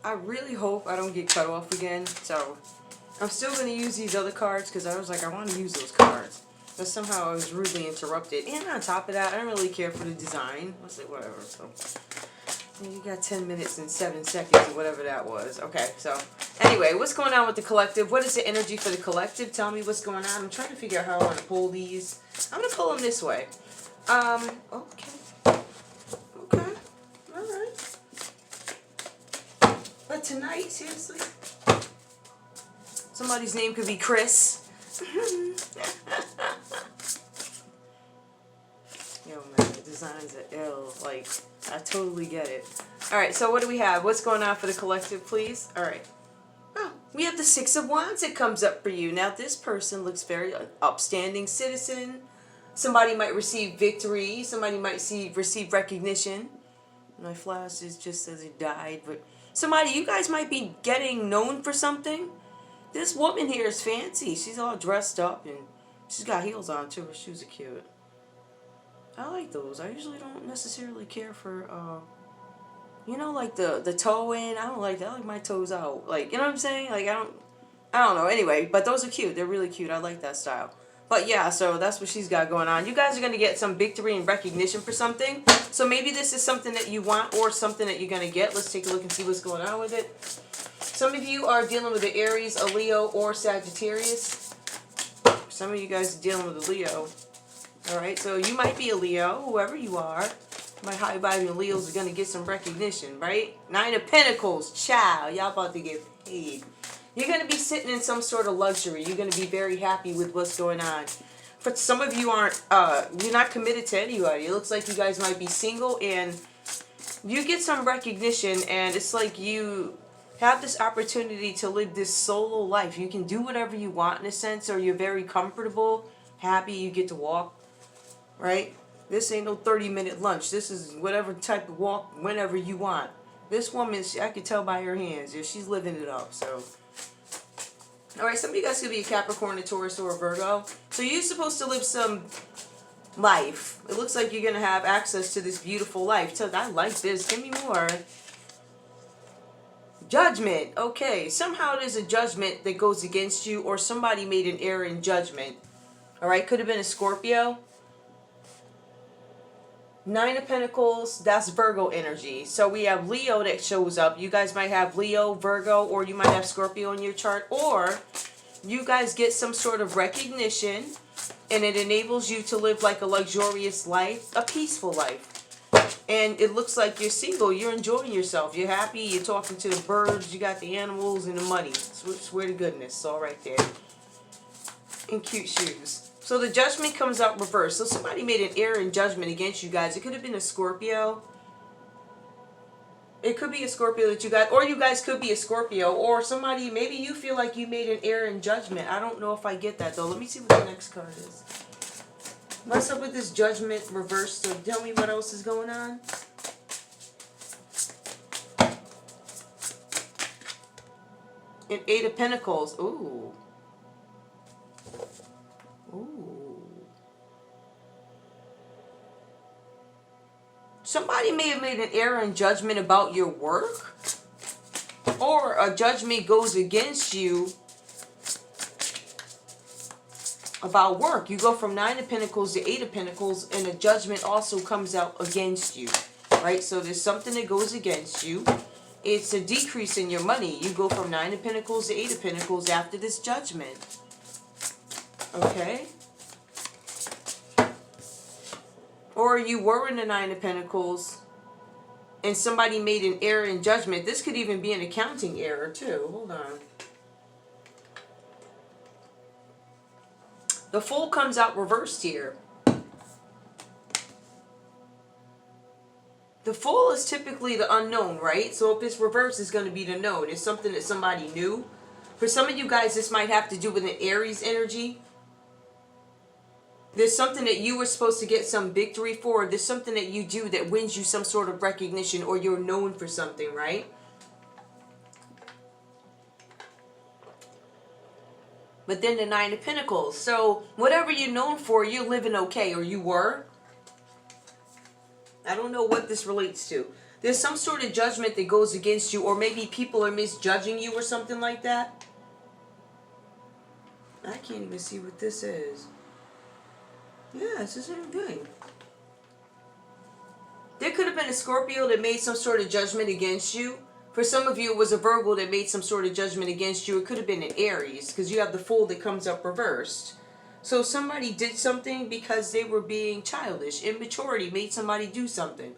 I really hope I don't get cut off again. So I'm still going to use these other cards because I was like, I want to use those cards. But somehow I was rudely interrupted. And on top of that, I don't really care for the design. Let's say whatever. So you got 10 minutes and 7 seconds or whatever that was. Okay, so anyway, what's going on with the collective? What is the energy for the collective? Tell me what's going on. I'm trying to figure out how I want to pull these. I'm going to pull them this way. Okay. Okay. Alright. But tonight, seriously? Somebody's name could be Chris. Yo, man, the designs are ill. Like, I totally get it. Alright, so what do we have? What's going on for the collective, please? Alright. Oh, we have the Six of Wands that comes up for you. Now, this person looks very an upstanding citizen. Somebody might receive victory. Somebody might receive recognition. My flash is just as it died. But somebody, you guys might be getting known for something. This woman here is fancy. She's all dressed up and she's got heels on too. Her shoes are cute. I like those. I usually don't necessarily care for, you know, like the toe in. I don't like that. I like my toes out. Like, you know what I'm saying? Like, I don't know. Anyway, but those are cute. They're really cute. I like that style. But yeah, so that's what she's got going on. You guys are going to get some victory and recognition for something. So maybe this is something that you want or something that you're going to get. Let's take a look and see what's going on with it. Some of you are dealing with an Aries, a Leo, or Sagittarius. Some of you guys are dealing with a Leo. Alright, so you might be a Leo, whoever you are. My high vibing Leos are going to get some recognition, right? Nine of Pentacles, child. Y'all about to get paid. You're going to be sitting in some sort of luxury. You're going to be very happy with what's going on. But some of you aren't, you're not committed to anybody. It looks like you guys might be single and you get some recognition and it's like you have this opportunity to live this solo life. You can do whatever you want in a sense, or you're very comfortable, happy, you get to walk, right? This ain't no 30-minute lunch. This is whatever type of walk, whenever you want. This woman, I can tell by her hands, yeah, she's living it up, so. Alright, some of you guys could be a Capricorn, a Taurus, or a Virgo. So you're supposed to live some life. It looks like you're going to have access to this beautiful life. So I like this. Give me more. Judgment. Okay, somehow there's a judgment that goes against you, or somebody made an error in judgment. Alright, could have been a Scorpio. Nine of Pentacles, that's Virgo energy. So we have Leo that shows up. You guys might have Leo, Virgo, or you might have Scorpio in your chart. Or you guys get some sort of recognition and it enables you to live like a luxurious life, a peaceful life. And it looks like you're single, you're enjoying yourself, you're happy, you're talking to the birds, you got the animals and the money. Swear to goodness, it's all right there. And cute shoes. So the judgment comes out reversed. So somebody made an error in judgment against you guys. It could have been a Scorpio. It could be a Scorpio that you got, or you guys could be a Scorpio, or somebody, maybe you feel like you made an error in judgment. I don't know if I get that though. Let me see what the next card is. What's up with this judgment reversed? So tell me what else is going on. An Eight of Pentacles. Ooh. Ooh. Somebody may have made an error in judgment about your work, or a judgment goes against you about work. You go from Nine of Pentacles to Eight of Pentacles, and a judgment also comes out against you, right? So there's something that goes against you. It's a decrease in your money. You go from Nine of Pentacles to Eight of Pentacles after this judgment. Okay? Or you were in the Nine of Pentacles and somebody made an error in judgment. This could even be an accounting error too. Hold on. The Fool comes out reversed here. The Fool is typically the unknown, right? So if it's reversed, it's going to be the known. It's something that somebody knew. For some of you guys, this might have to do with an Aries energy. There's something that you were supposed to get some victory for. There's something that you do that wins you some sort of recognition, or you're known for something, right? But then the Nine of Pentacles. So whatever you're known for, you're living okay, or you were. I don't know what this relates to. There's some sort of judgment that goes against you, or maybe people are misjudging you or something like that. I can't even see what this is. Yeah, it's the same thing. There could have been a Scorpio that made some sort of judgment against you. For some of you, it was a Virgo that made some sort of judgment against you. It could have been an Aries, because you have the Fool that comes up reversed. So somebody did something because they were being childish. Immaturity made somebody do something.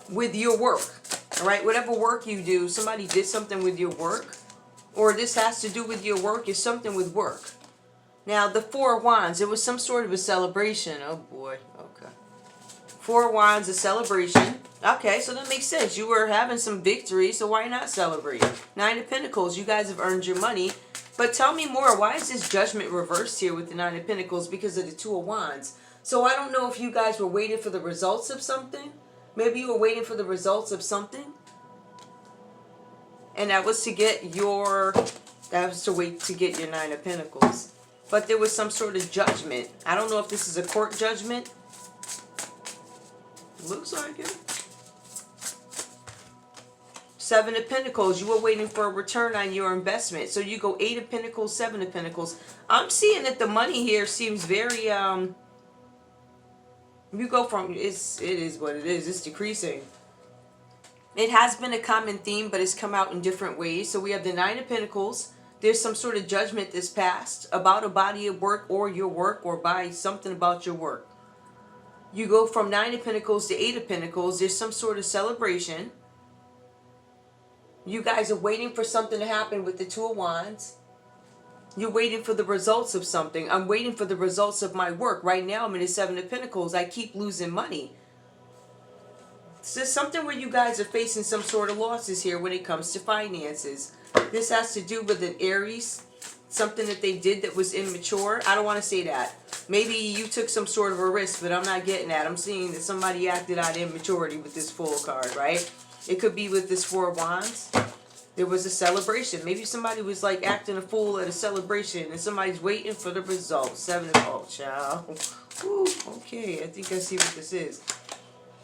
With your work. Alright, whatever work you do, somebody did something with your work. Or this has to do with your work, is something with work. Now, the Four of Wands, it was some sort of a celebration. Oh boy, okay. Four of Wands, a celebration. Okay, so that makes sense. You were having some victory, so why not celebrate? Nine of Pentacles, you guys have earned your money. But tell me more, why is this judgment reversed here with the Nine of Pentacles? Because of the Two of Wands. So I don't know if you guys were waiting for the results of something. Maybe you were waiting for the results of something. And that was to get your, that was to wait to get your Nine of Pentacles. But there was some sort of judgment. I don't know if this is a court judgment. Looks like it. Seven of Pentacles. You were waiting for a return on your investment. So you go Eight of Pentacles, Seven of Pentacles. I'm seeing that the money here seems very, you go from, it is what it is. It's decreasing. It has been a common theme, but it's come out in different ways. So we have the Nine of Pentacles. There's some sort of judgment that's passed about a body of work or your work, or by something about your work. You go from Nine of Pentacles to Eight of Pentacles. There's some sort of celebration. You guys are waiting for something to happen with the Two of Wands. You're waiting for the results of something. I'm waiting for the results of my work. Right now I'm in the Seven of Pentacles. I keep losing money. So there's something where you guys are facing some sort of losses here when it comes to finances. This has to do with an Aries. Something that they did that was immature. I don't want to say that. Maybe you took some sort of a risk, but I'm not getting that. I'm seeing that somebody acted out of immaturity with this Fool card, right? It could be with this Four of Wands. There was a celebration. Maybe somebody was like acting a fool at a celebration and somebody's waiting for the results. Seven of, oh, child. Ooh, okay, I think I see what this is.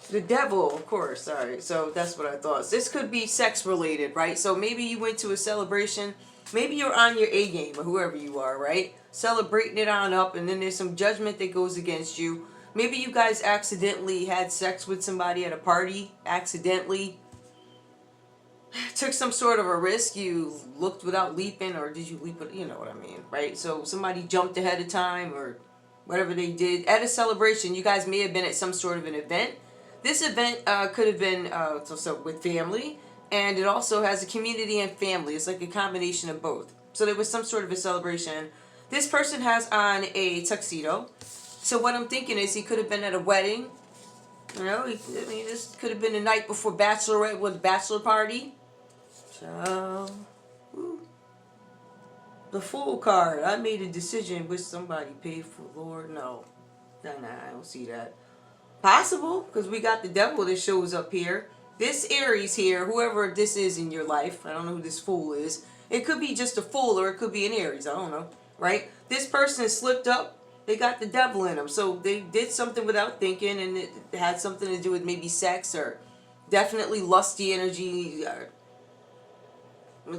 The Devil, of course. All right, so that's what I thought. This could be sex related, right? So maybe you went to a celebration. Maybe you're on your A game, or whoever you are, right? Celebrating it on up, and then there's some judgment that goes against you. Maybe you guys accidentally had sex with somebody at a party. Accidentally. Took some sort of a risk. You looked without leaping, or did you leap? You know what I mean, right? So somebody jumped ahead of time, or whatever they did. At a celebration, you guys may have been at some sort of an event. This event could have been so with family, and it also has a community and family. It's like a combination of both. So there was some sort of a celebration. This person has on a tuxedo. So what I'm thinking is he could have been at a wedding. You know, I mean, this could have been the night before bachelorette with bachelor party. So, the Fool card. I made a decision which somebody paid for. Lord, no. Nah, I don't see that. Possible, because we got the Devil that shows up here. This Aries here, whoever this is in your life, I don't know who this Fool is. It could be just a Fool, or it could be an Aries. I don't know, right? This person slipped up. They got the Devil in them. So they did something without thinking, and it had something to do with maybe sex, or definitely lusty energy.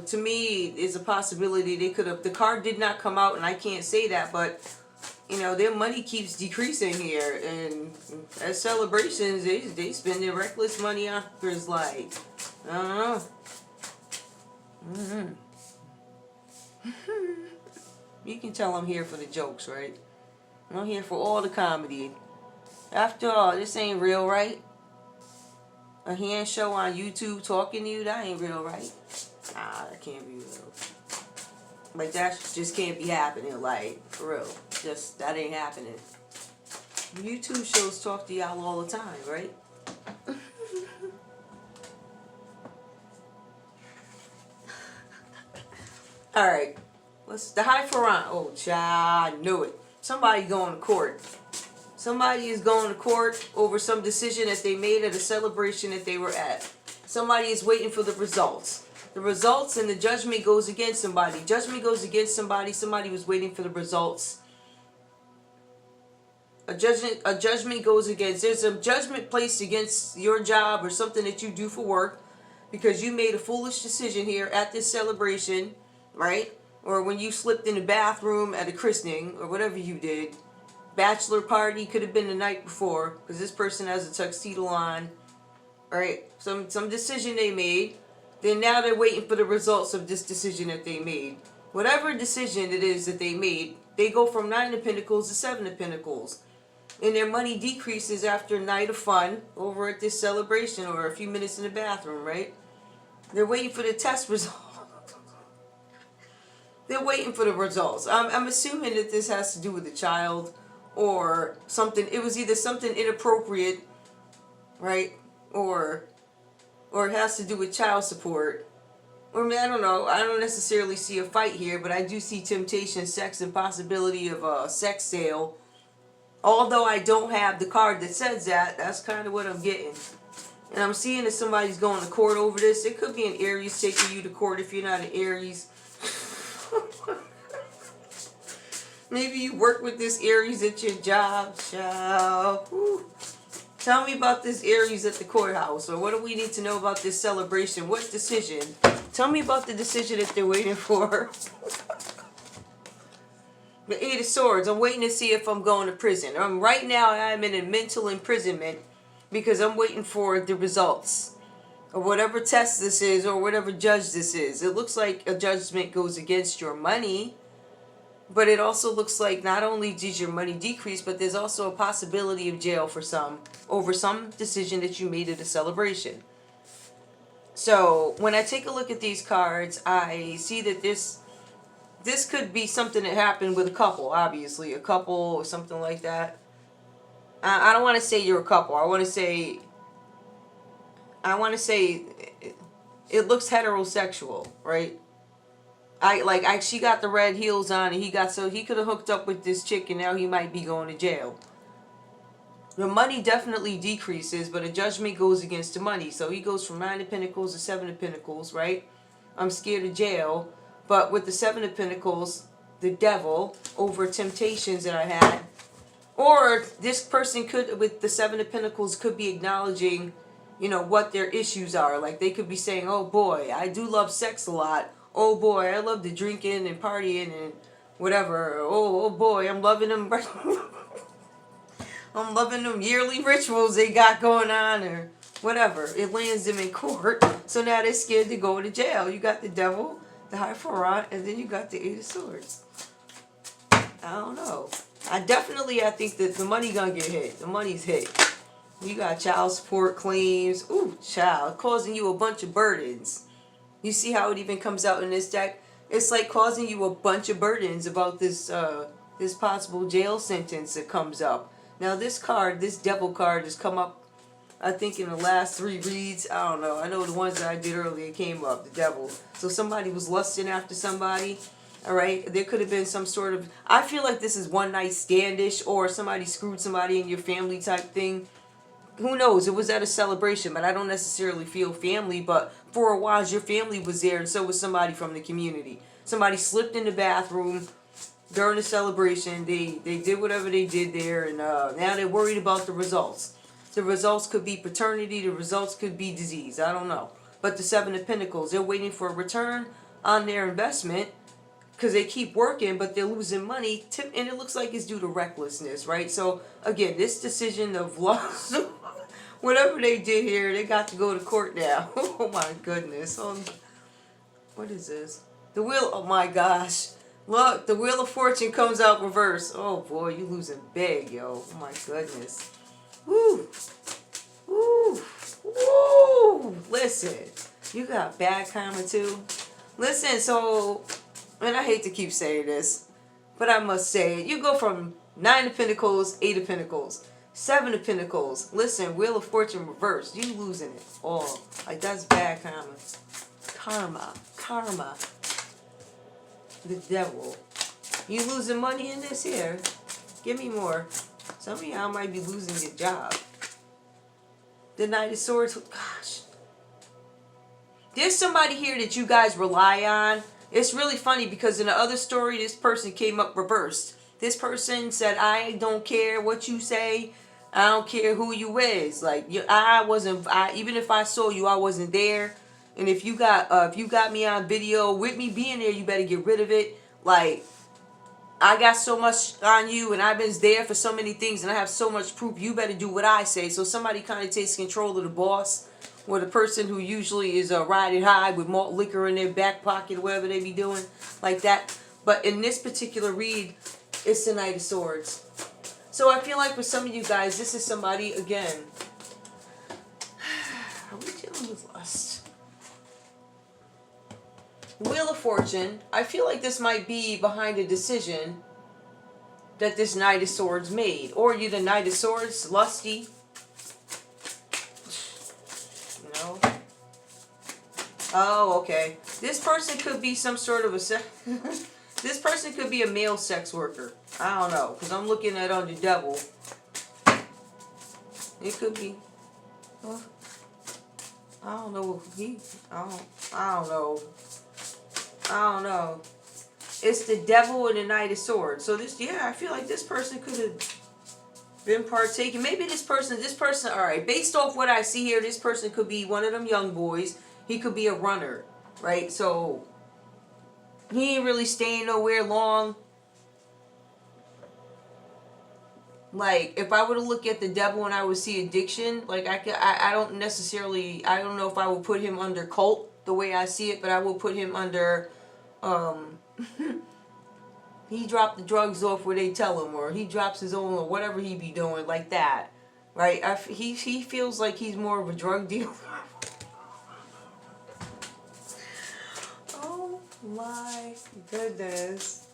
To me, it's a possibility they could have. The card did not come out, and I can't say that, but you know, their money keeps decreasing here, and at celebrations, they spend their reckless money on like, I don't know. You can tell I'm here for the jokes, right? I'm here for all the comedy. After all, this ain't real, right? A hand show on YouTube talking to you, that ain't real, right? Nah, that can't be real. Like, that just can't be happening, like, for real. Just, that ain't happening. YouTube shows talk to y'all all the time, right? Alright. What's the High for on? Oh, child, I knew it. Somebody going to court. Somebody is going to court over some decision that they made at a celebration that they were at. Somebody is waiting for the results. The results, and the judgment goes against somebody. Judgment goes against somebody. Somebody was waiting for the results A judgment goes against. There's a judgment placed against your job or something that you do for work because you made a foolish decision here at this celebration, right? Or when you slipped in the bathroom at a christening or whatever you did. Bachelor party could have been the night before because this person has a tuxedo on, right? Some decision they made. Then now they're waiting for the results of this decision that they made. Whatever decision it is that they made, they go from 9 of Pentacles to 7 of Pentacles. And their money decreases after a night of fun over at this celebration or a few minutes in the bathroom, right? They're waiting for the test results. They're waiting for the results. I'm assuming that this has to do with the child or something. It was either something inappropriate, right? Or it has to do with child support. Or I don't know. I don't necessarily see a fight here, but I do see temptation, sex, and possibility of a sex sale. Although I don't have the card that says that, that's kind of what I'm getting. And I'm seeing that somebody's going to court over this. It could be an Aries taking you to court if you're not an Aries. Maybe you work with this Aries at your job. Tell me about this Aries at the courthouse. Or what do we need to know about this celebration? What decision? Tell me about the decision that they're waiting for. The 8 of Swords. I'm waiting to see if I'm going to prison. Right now I'm in a mental imprisonment because I'm waiting for the results of whatever test this is or whatever judge this is. It looks like a judgment goes against your money, but it also looks like not only does your money decrease, but there's also a possibility of jail for some over some decision that you made at a celebration. So when I take a look at these cards, I see that this could be something that happened with a couple, obviously. A couple or something like that. I don't want to say you're a couple. I want to say it looks heterosexual, right? She got the red heels on and he could have hooked up with this chick and now he might be going to jail. The money definitely decreases, but a judgment goes against the money. So he goes from 9 of Pentacles to 7 of Pentacles, right? I'm scared of jail. But with the 7 of Pentacles, the devil, over temptations that I had. Or this person could, with the 7 of Pentacles, could be acknowledging, what their issues are. Like they could be saying, oh boy, I do love sex a lot. Oh boy, I love the drinking and partying and whatever. Oh boy, I'm loving them. I'm loving them yearly rituals they got going on or whatever. It lands them in court. So now they're scared to go to jail. You got the devil, the High Pharaoh, and then you got the 8 of Swords. I don't know. I think that the money gonna get hit. The money's hit. You got child support claims. Ooh, child, causing you a bunch of burdens. You see how it even comes out in this deck? It's like causing you a bunch of burdens about this this possible jail sentence that comes up. Now this card, this devil card, has come up, I think, in the last 3 reads. I don't know. I know the ones that I did earlier came up, the devil. So somebody was lusting after somebody. All right. There could have been some sort of, I feel like this is one night standish or somebody screwed somebody in your family type thing. Who knows? It was at a celebration, but I don't necessarily feel family. But for a while, your family was there, and so was somebody from the community. Somebody slipped in the bathroom during the celebration. They did whatever they did there, and now they're worried about the results. The results could be paternity. The results could be disease. I don't know. But the 7 of Pentacles, they're waiting for a return on their investment because they keep working, but they're losing money. And it looks like it's due to recklessness, right? So, again, this decision of loss, whatever they did here, they got to go to court now. Oh, my goodness. What is this? The wheel. Oh, my gosh. Look, the Wheel of Fortune comes out reverse. Oh, boy, you losing big, yo. Oh, my goodness. Woo. Woo. Woo. Listen, you got bad karma, too. Listen, so, and I hate to keep saying this, but I must say it. You go from 9 of Pentacles, 8 of Pentacles, 7 of Pentacles. Listen, Wheel of Fortune reversed. You losing it all. Like, that's bad karma. Karma. The devil. You losing money in this here? Give me more. Some of y'all might be losing your job. The Knight of Swords. Gosh. There's somebody here that you guys rely on. It's really funny because in the other story, this person came up reversed. This person said, I don't care what you say. I don't care who you is. Like, I wasn't, even if I saw you, I wasn't there. And if you got me on video with me being there, you better get rid of it. Like, I got so much on you, and I've been there for so many things, and I have so much proof. You better do what I say. So somebody kind of takes control of the boss, or the person who usually is riding high with malt liquor in their back pocket, or whatever they be doing, like that. But in this particular read, it's the Knight of Swords. So I feel like for some of you guys, this is somebody, again, are we dealing with lust? Wheel of Fortune. I feel like this might be behind a decision that this Knight of Swords made. Or you're the Knight of Swords, lusty. No. Oh, okay. This person could be some sort of a this person could be a male sex worker. I don't know, because I'm looking at on the devil. It could be. I don't know. I don't know. I don't know. It's the devil and the Knight of Swords. So this, yeah, I feel like this person could have been partaking. Maybe this person, all right, based off what I see here, this person could be one of them young boys. He could be a runner, right? So he ain't really staying nowhere long. Like, if I were to look at the devil and I would see addiction, like, I don't necessarily, I don't know if I would put him under cult the way I see it, but I will put him under, he dropped the drugs off where they tell him, or he drops his own, or whatever he be doing, like that, right? He feels like he's more of a drug dealer. Oh my goodness.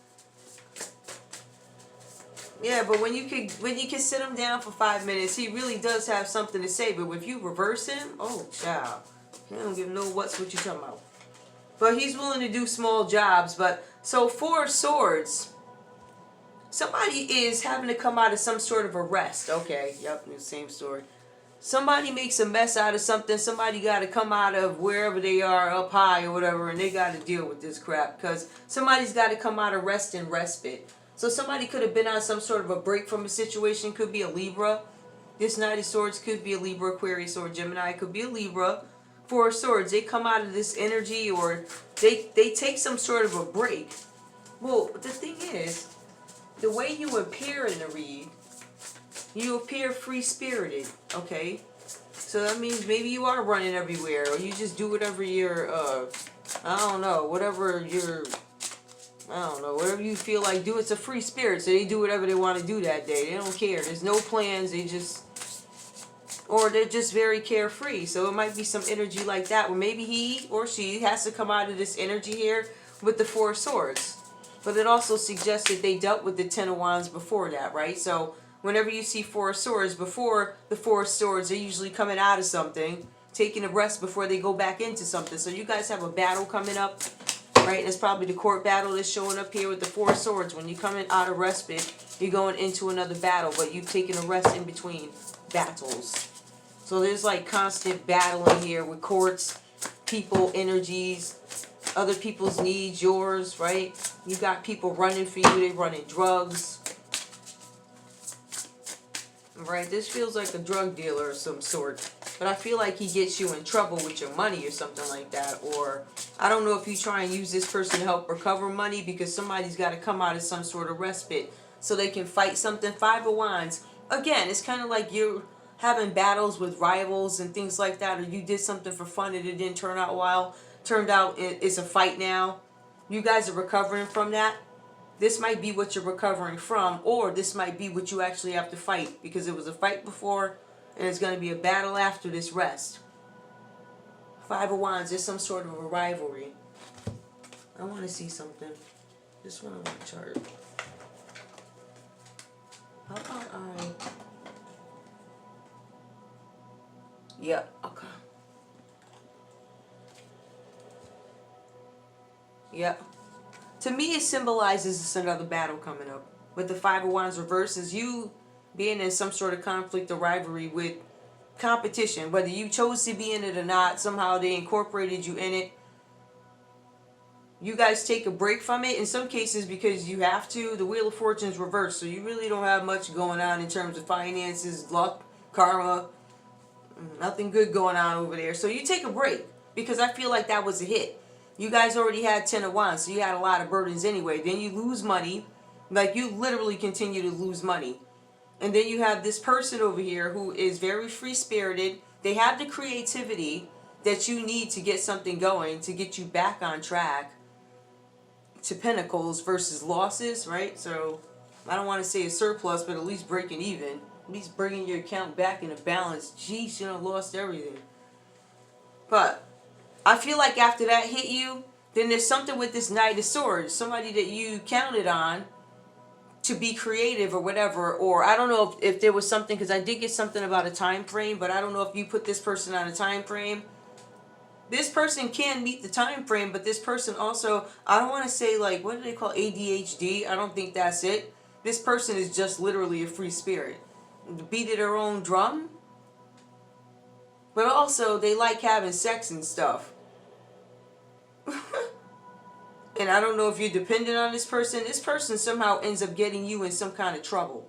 Yeah, but when you can sit him down for 5 minutes, he really does have something to say. But if you reverse him, oh child, he don't give no what's what you talking about. But he's willing to do small jobs. But so 4 of Swords, somebody is having to come out of some sort of arrest. Okay, yep, the same story. Somebody makes a mess out of something. Somebody got to come out of wherever they are, up high or whatever, and they got to deal with this crap because somebody's got to come out of rest and respite. So somebody could have been on some sort of a break from a situation. Could be a Libra. This Knight of Swords could be a Libra, Aquarius, or Gemini. It could be a Libra. 4 of Swords. They come out of this energy, or they take some sort of a break. Well, the thing is, the way you appear in the read, you appear free-spirited, okay? So that means maybe you are running everywhere, or you just do whatever you're, I don't know, whatever you feel like do. It's a free spirit, so they do whatever they want to do that day. They don't care. There's no plans. Or they're just very carefree. So it might be some energy like that, where maybe he or she has to come out of this energy here with the 4 of Swords. But it also suggests that they dealt with the 10 of Wands before that, right? So whenever you see 4 of Swords, before the 4 of Swords, they're usually coming out of something, taking a rest before they go back into something. So you guys have a battle coming up. Right, and it's probably the court battle that's showing up here with the 4 of Swords. When you're coming out of respite, you're going into another battle, but you've taken a rest in between battles. So there's like constant battling here with courts, people, energies, other people's needs, yours, right? You got people running for you, they're running drugs. Right, this feels like a drug dealer of some sort. But I feel like he gets you in trouble with your money or something like that. Or I don't know if you try and use this person to help recover money, because somebody's got to come out of some sort of respite so they can fight something. 5 of Wands. Again, it's kind of like you're having battles with rivals and things like that. Or you did something for fun and it didn't turn out well. Turned out it's a fight now. You guys are recovering from that. This might be what you're recovering from, or this might be what you actually have to fight, because it was a fight before and it's going to be a battle after this rest. 5 of Wands, there's some sort of a rivalry. I want to see something. This one on my chart. How about yeah, okay. Yeah. To me, it symbolizes this another battle coming up. With the 5 of Wands reverse, is you being in some sort of conflict or rivalry with competition. Whether you chose to be in it or not, somehow they incorporated you in it. You guys take a break from it. In some cases, because you have to. The Wheel of Fortune's reversed, so you really don't have much going on in terms of finances, luck, karma. Nothing good going on over there. So you take a break, because I feel like that was a hit. You guys already had 10 of Wands, so you had a lot of burdens anyway. Then you lose money. Like, you literally continue to lose money. And then you have this person over here who is very free-spirited. They have the creativity that you need to get something going, to get you back on track to Pentacles versus losses, right? So I don't want to say a surplus, but at least breaking even. At least bringing your account back into balance. Geez, you know, lost everything. But I feel like after that hit you, then there's something with this Knight of Swords. Somebody that you counted on to be creative or whatever. Or I don't know if there was something, because I did get something about a time frame, but I don't know if you put this person on a time frame. This person can meet the time frame, but this person also, I don't want to say, like, what do they call ADHD? I don't think that's it. This person is just literally a free spirit. Beat at their own drum. But also, they like having sex and stuff. And I don't know if you're dependent on this person. This person somehow ends up getting you in some kind of trouble.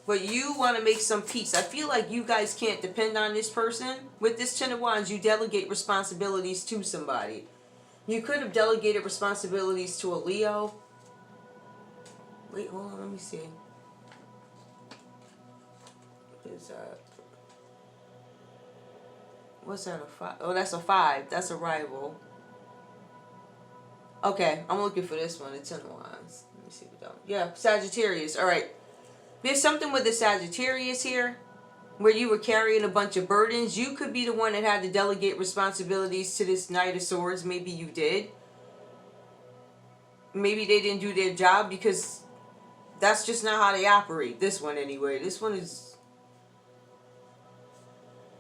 But you want to make some peace. I feel like you guys can't depend on this person. With this Ten of Wands, you delegate responsibilities to somebody. You could have delegated responsibilities to a Leo. Wait, hold on, let me see. What's that, a 5? Oh, that's a 5. That's a rival. Okay, I'm looking for this one, the Ten of Wands. Let me see what that one. Yeah, Sagittarius. All right. There's something with the Sagittarius here where you were carrying a bunch of burdens. You could be the one that had to delegate responsibilities to this Knight of Swords. Maybe you did. Maybe they didn't do their job, because that's just not how they operate. This one anyway. This one is...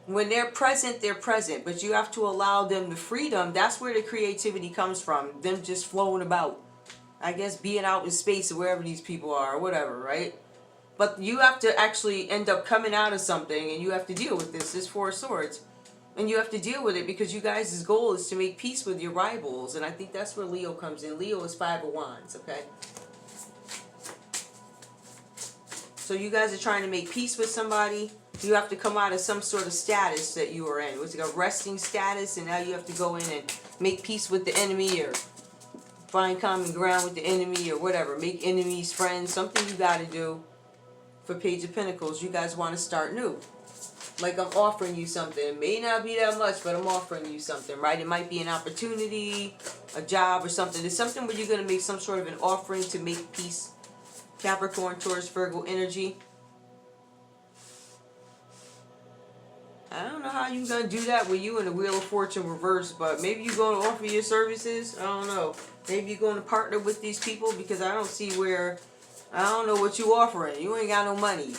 when they're present, but you have to allow them the freedom. That's where the creativity comes from. Them just flowing about. I guess being out in space or wherever these people are or whatever, right? But you have to actually end up coming out of something, and you have to deal with this Four of Swords. And you have to deal with it because you guys' goal is to make peace with your rivals. And I think that's where Leo comes in. Leo is 5 of Wands, okay? So you guys are trying to make peace with somebody. You have to come out of some sort of status that you were in. It was like a resting status, and now you have to go in and make peace with the enemy, or find common ground with the enemy, or whatever. Make enemies friends. Something you got to do. For Page of Pentacles, you guys want to start new. Like, I'm offering you something. It may not be that much, but I'm offering you something, right? It might be an opportunity, a job, or something. It's something where you're going to make some sort of an offering to make peace. Capricorn, Taurus, Virgo energy. I don't know how you're going to do that with you in the Wheel of Fortune reverse, but maybe you're going to offer your services. I don't know. Maybe you're going to partner with these people, because I don't see where... I don't know what you offering. You ain't got no money.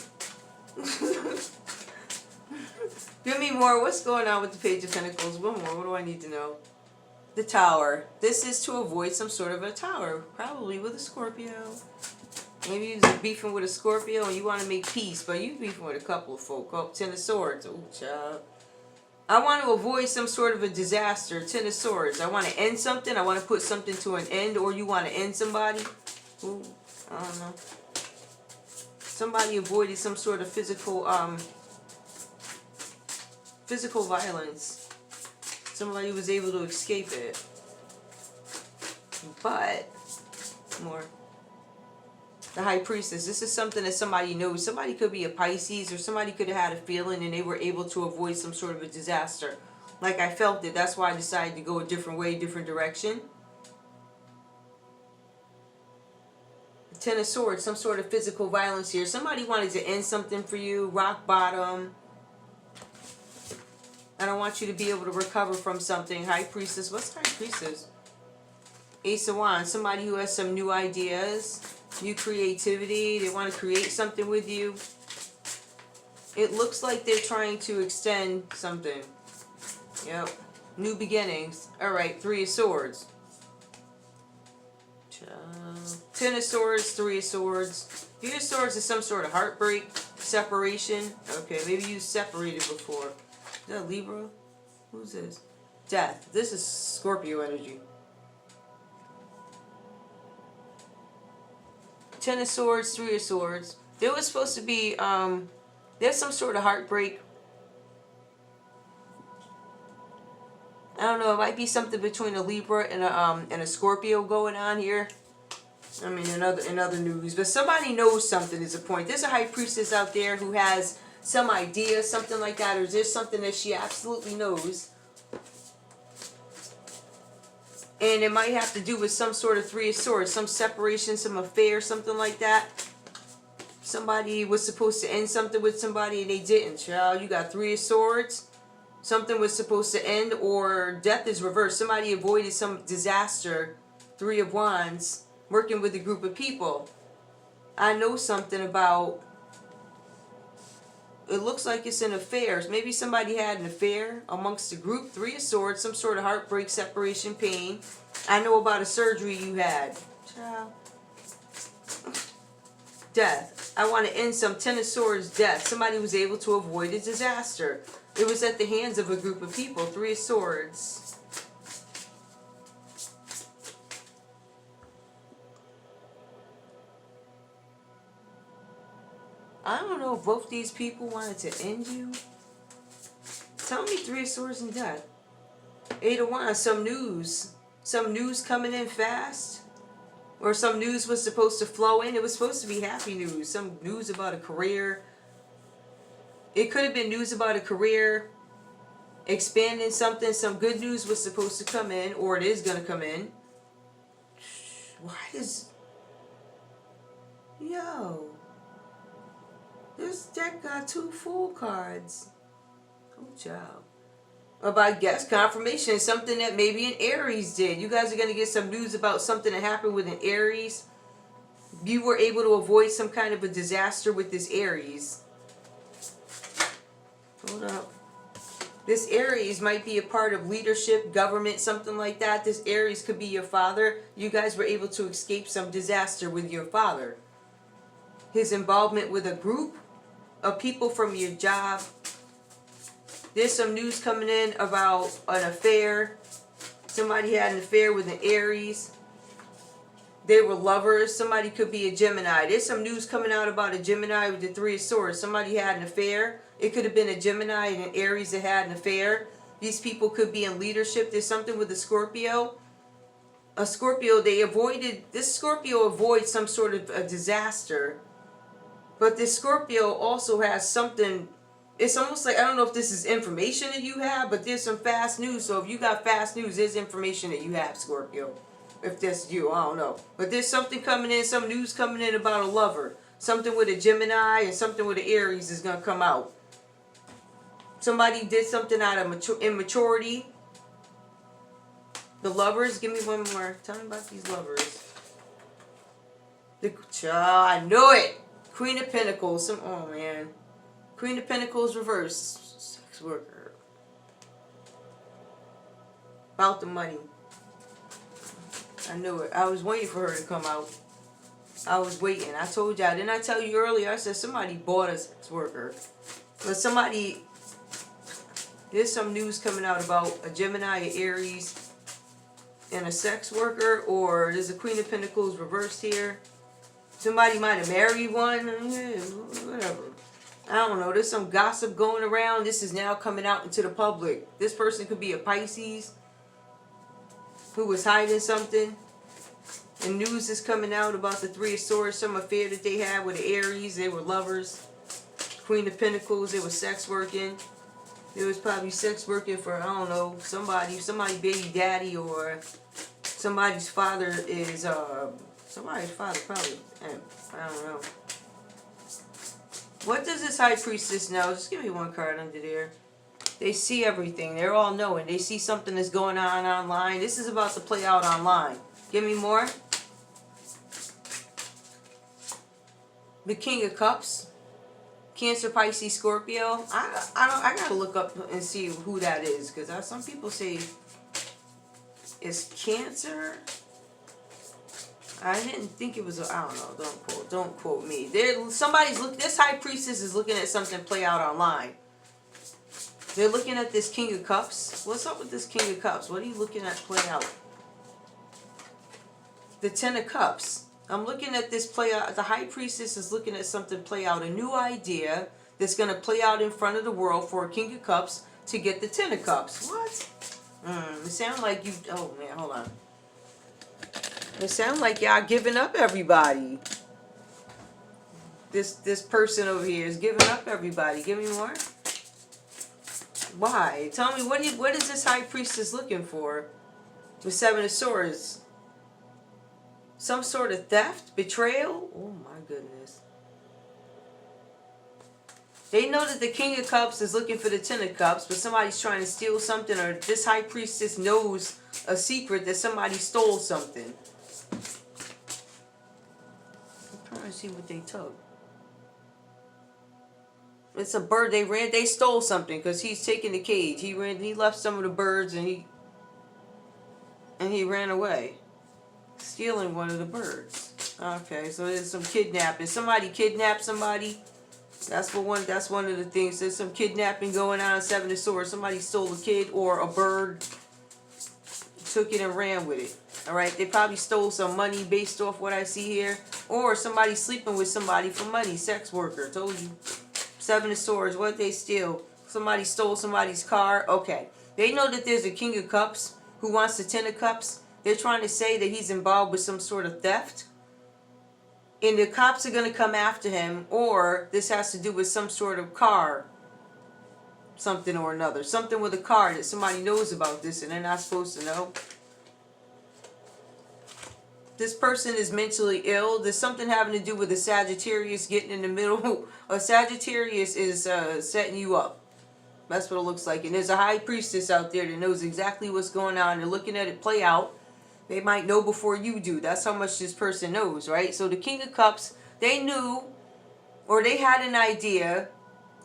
Give me more. What's going on with the Page of Pentacles? One more. What do I need to know? The Tower. This is to avoid some sort of a tower. Probably with a Scorpio. Maybe you're beefing with a Scorpio and you want to make peace, but you beefing with a couple of folk. Oh, Ten of Swords. Oh, child. I want to avoid some sort of a disaster. Ten of Swords. I want to end something. I want to put something to an end, or you want to end somebody. Ooh. I don't know. Somebody avoided some sort of physical violence. Somebody was able to escape it. But, more. The High Priestess. This is something that somebody knows. Somebody could be a Pisces, or somebody could have had a feeling and they were able to avoid some sort of a disaster. Like, I felt it. That's why I decided to go a different way, different direction. Ten of Swords, some sort of physical violence here. Somebody wanted to end something for you, rock bottom. I don't want you to be able to recover from something. High Priestess, what's High Priestess? Ace of Wands, somebody who has some new ideas, new creativity. They want to create something with you. It looks like they're trying to extend something. Yep, new beginnings. Alright, Three of Swords. Ten of Swords, Three of Swords. Three of Swords is some sort of heartbreak, separation. Okay, maybe you separated before. Is that Libra? Who's this? Death. This is Scorpio energy. Ten of Swords, Three of Swords. There was supposed to be, there's some sort of heartbreak. I don't know, it might be something between a Libra and a Scorpio going on here. I mean, in other news. But somebody knows something is the point. There's a High Priestess out there who has some idea, something like that, or is there something that she absolutely knows? And it might have to do with some sort of Three of Swords, some separation, some affair, something like that. Somebody was supposed to end something with somebody and they didn't. Child, you got Three of Swords. Something was supposed to end, or death is reversed. Somebody avoided some disaster. Three of Wands, working with a group of people. I know something about, it looks like it's an affair. Maybe somebody had an affair amongst the group. Three of Swords, some sort of heartbreak, separation, pain. I know about a surgery you had. Child. Death. I want to end some Ten of Swords, death. Somebody was able to avoid a disaster. It was at the hands of a group of people. Three of Swords. I don't know if both these people wanted to end you. Tell me Three of Swords and death. Eight of Wands, some news. Some news coming in fast. Or some news was supposed to flow in. It was supposed to be happy news. Some news about a career. It could have been news about a career. Expanding something. Some good news was supposed to come in. Or it is going to come in. Why is... Yo... This deck got two Fool cards. Oh, child. About, I guess, confirmation. Something that maybe an Aries did. You guys are going to get some news about something that happened with an Aries. You were able to avoid some kind of a disaster with this Aries. Hold up. This Aries might be a part of leadership, government, something like that. This Aries could be your father. You guys were able to escape some disaster with your father. His involvement with a group of people from your job. There's some news coming in about an affair. Somebody had an affair with an Aries. They were lovers. Somebody could be a Gemini. There's some news coming out about a Gemini with the Three of Swords. Somebody had an affair. It could have been a Gemini and an Aries that had an affair. These people could be in leadership. There's something with a Scorpio. A Scorpio, this Scorpio avoids some sort of a disaster. But this Scorpio also has something, it's almost like, I don't know if this is information that you have, but there's some fast news. So if you got fast news, there's information that you have, Scorpio. If that's you, I don't know. But there's something coming in, some news coming in about a lover. Something with a Gemini and something with an Aries is going to come out. Somebody did something out of immaturity. The lovers, give me one more. Tell me about these lovers. I knew it. Queen of Pentacles. Oh, man. Queen of Pentacles reverse. Sex worker. About the money. I knew it. I was waiting for her to come out. I was waiting. I told y'all. Didn't I tell you earlier? I said somebody bought a sex worker. But somebody... There's some news coming out about a Gemini, an Aries, and a sex worker. Or there's a Queen of Pentacles reversed here. Somebody might have married one. Yeah, whatever. I don't know. There's some gossip going around. This is now coming out into the public. This person could be a Pisces who was hiding something. And news is coming out about the Three of Swords. Some affair that they had with the Aries. They were lovers. Queen of Pentacles. They were sex working. It was probably sex working for, I don't know, somebody's baby daddy, or somebody's father is... Somebody's father probably, I don't know. What does this High Priestess know? Just give me one card under there. They see everything. They're all knowing. They see something that's going on online. This is about to play out online. Give me more. The King of Cups. Cancer, Pisces, Scorpio. I gotta look up and see who that is, because some people say it's Cancer. I didn't think it was. I don't know. Don't quote me. This High Priestess is looking at something play out online. They're looking at this King of Cups. What's up with this King of Cups? What are you looking at play out? The Ten of Cups. I'm looking at this play out. The High Priestess is looking at something play out. A new idea that's going to play out in front of the world for a King of Cups to get the Ten of Cups. What? It sounds like you... Oh, man, hold on. It sounds like y'all giving up everybody. This person over here is giving up everybody. Give me more. Why? Tell me, what is this High Priestess looking for? The Seven of Swords. Some sort of theft? Betrayal? Oh my goodness. They know that the King of Cups is looking for the Ten of Cups, but somebody's trying to steal something, or this High Priestess knows a secret that somebody stole something. I'm trying to see what they took. It's a bird. They stole something because he's taking the cage. He left some of the birds and he ran away. Stealing one of the birds. Okay, so there's some kidnapping. Somebody kidnapped somebody. That's one of the things. There's some kidnapping going on. Seven of Swords. Somebody stole a kid or a bird, took it and ran with it. Alright, they probably stole some money based off what I see here. Or somebody sleeping with somebody for money. Sex worker. Told you. Seven of Swords. What did they steal? Somebody stole somebody's car. Okay. They know that there's a King of Cups who wants the Ten of Cups. They're trying to say that he's involved with some sort of theft. And the cops are going to come after him. Or this has to do with some sort of car. Something or another. Something with a car that somebody knows about this and they're not supposed to know. This person is mentally ill. There's something having to do with a Sagittarius getting in the middle. A Sagittarius is setting you up. That's what it looks like. And there's a High Priestess out there that knows exactly what's going on. They're looking at it play out. They might know before you do. That's how much this person knows, right? So the King of Cups, they knew, or they had an idea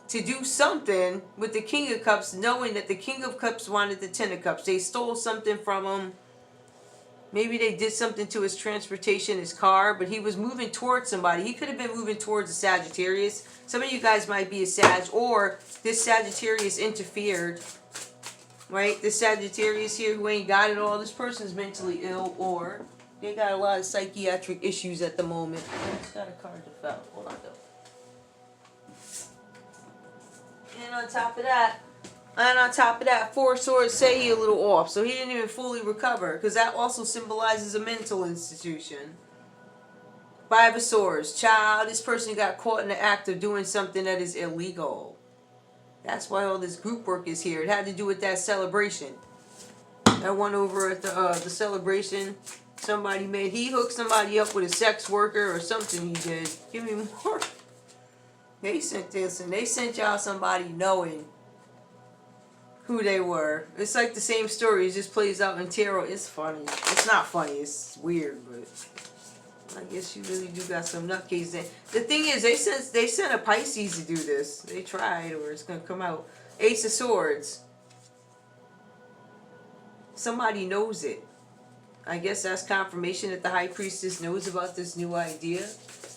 to do something with the King of Cups, knowing that the King of Cups wanted the Ten of Cups. They stole something from him. Maybe they did something to his transportation, his car, but he was moving towards somebody. He could have been moving towards a Sagittarius. Some of you guys might be a Sag, or this Sagittarius interfered. Right? This Sagittarius here who ain't got it all, this person's mentally ill, or they got a lot of psychiatric issues at the moment. I just got a card that fell. Hold on, though. And on top of that, Four of Swords say he a little off, so he didn't even fully recover, because that also symbolizes a mental institution. Five of Swords. Child, this person got caught in the act of doing something that is illegal. That's why all this group work is here. It had to do with that celebration. That one over at the celebration, he hooked somebody up with a sex worker or something he did. Give me more. They sent this, and they sent y'all somebody knowing who they were. It's like the same story. It just plays out in tarot. It's funny. It's not funny. It's weird, but I guess you really do got some nutcase in. The thing is, they sent a Pisces to do this. They tried, or it's going to come out. Ace of Swords. Somebody knows it. I guess that's confirmation that the High Priestess knows about this new idea.